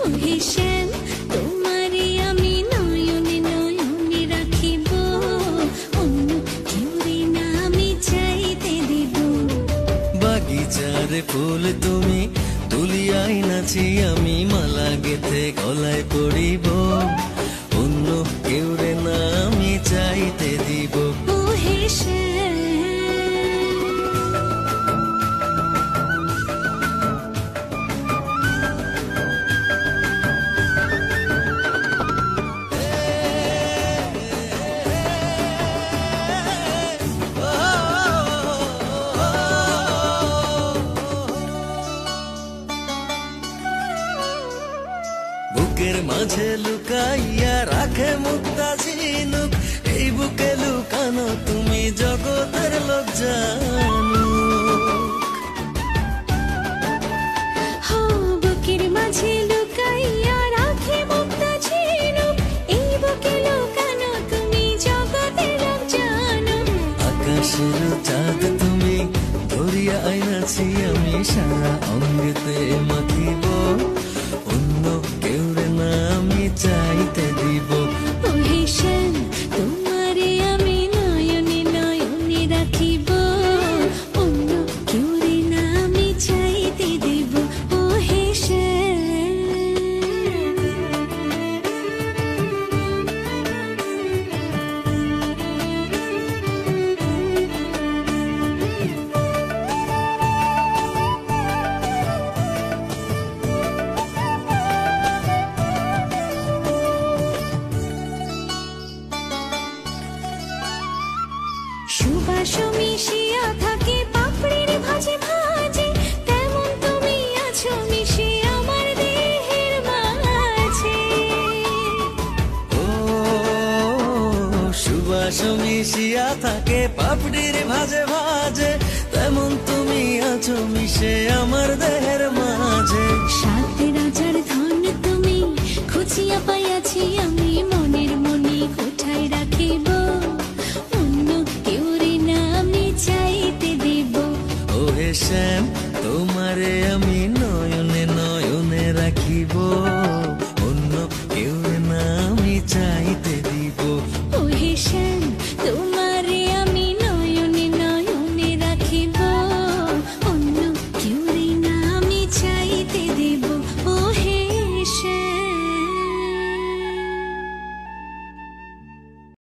ওহে শ্যাম তোমারে আমি নয়নে নয়নে রাখিব, অন্য কেউরে না আমি চাইতে দিব। বাগিচার ফুল তুমি তুলিয়াই নাচি আমি মালা গেথে গলায় পড়িব, অন্য কেউরে না আমি চাইতে দিব। ওহে শ্যাম বুকের মাঝে লুকাইয়া রাখে মুক্তা ঝিনুক, এই বুকে লুকানো তুমি জগতের লোক জানুক। হো বুকের মাঝে লুকাইয়া রাখে মুক্তা ঝিনুক, এই বুকে লুকানো তুমি জগতের লোক জানো। আকাশের চাঁদ তুমি ধরিয়া আইনাছি আমি সারা অঙ্গেতে মাখিব, অন্য কেউরে না আমি চাইতে দিব। ওহে শ্যাম তোমারে আমি নয়নে নয়নে রাখিব, অন্য কেউরে না আমি চাইতে দিব। ওহে শ্যাম সুবাস মিশিয়া থাকে পাপড়ির ভাজে ভাজে, তেমন তুমি আছো মিশে আমার দেহের মাঝে। ও সুবাস মিশিয়া থাকে পাপড়ির ভাজে ভাজে, তেমন তুমি আছো মিশে আমার দেহে